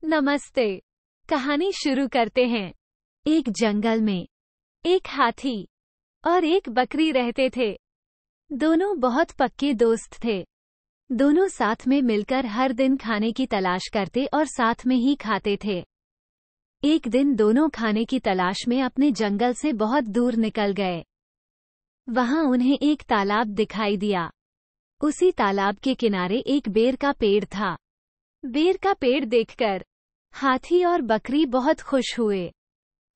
नमस्ते। कहानी शुरू करते हैं। एक जंगल में एक हाथी और एक बकरी रहते थे। दोनों बहुत पक्के दोस्त थे। दोनों साथ में मिलकर हर दिन खाने की तलाश करते और साथ में ही खाते थे। एक दिन दोनों खाने की तलाश में अपने जंगल से बहुत दूर निकल गए। वहां उन्हें एक तालाब दिखाई दिया। उसी तालाब के किनारे एक बेर का पेड़ था। बेर का पेड़ देखकर हाथी और बकरी बहुत खुश हुए।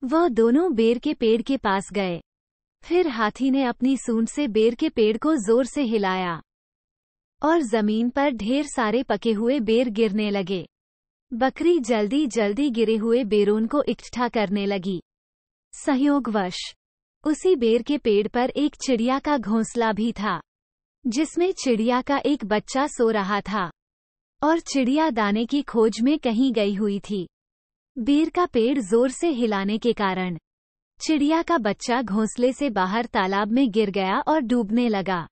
वह दोनों बेर के पेड़ के पास गए। फिर हाथी ने अपनी सूंड से बेर के पेड़ को जोर से हिलाया और जमीन पर ढेर सारे पके हुए बेर गिरने लगे। बकरी जल्दी जल्दी गिरे हुए बेरों को इकट्ठा करने लगी। संयोगवश उसी बेर के पेड़ पर एक चिड़िया का घोंसला भी था, जिसमें चिड़िया का एक बच्चा सो रहा था और चिड़िया दाने की खोज में कहीं गई हुई थी। बेर का पेड़ जोर से हिलाने के कारण चिड़िया का बच्चा घोंसले से बाहर तालाब में गिर गया और डूबने लगा।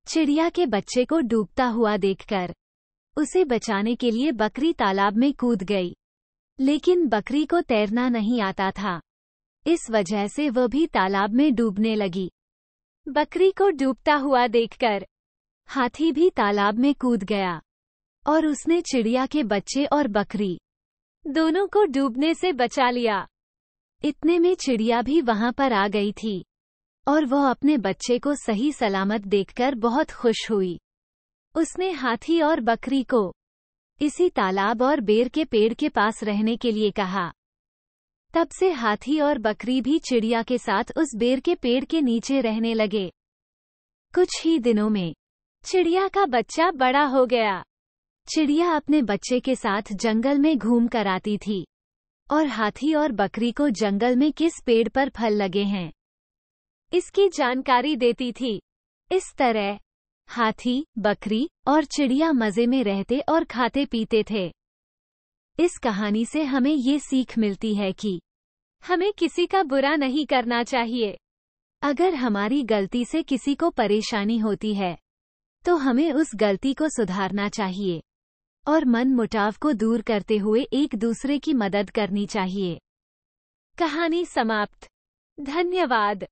चिड़िया के बच्चे को डूबता हुआ देखकर उसे बचाने के लिए बकरी तालाब में कूद गई, लेकिन बकरी को तैरना नहीं आता था। इस वजह से वह भी तालाब में डूबने लगी। बकरी को डूबता हुआ देखकर हाथी भी तालाब में कूद गया और उसने चिड़िया के बच्चे और बकरी दोनों को डूबने से बचा लिया। इतने में चिड़िया भी वहां पर आ गई थी और वह अपने बच्चे को सही सलामत देखकर बहुत खुश हुई। उसने हाथी और बकरी को इसी तालाब और बेर के पेड़ के पास रहने के लिए कहा। तब से हाथी और बकरी भी चिड़िया के साथ उस बेर के पेड़ के नीचे रहने लगे। कुछ ही दिनों में चिड़िया का बच्चा बड़ा हो गया। चिड़िया अपने बच्चे के साथ जंगल में घूम कर आती थी और हाथी और बकरी को जंगल में किस पेड़ पर फल लगे हैं इसकी जानकारी देती थी। इस तरह हाथी, बकरी और चिड़िया मजे में रहते और खाते पीते थे। इस कहानी से हमें ये सीख मिलती है कि हमें किसी का बुरा नहीं करना चाहिए। अगर हमारी गलती से किसी को परेशानी होती है तो हमें उस गलती को सुधारना चाहिए और मन मुटाव को दूर करते हुए एक दूसरे की मदद करनी चाहिए। कहानी समाप्त। धन्यवाद।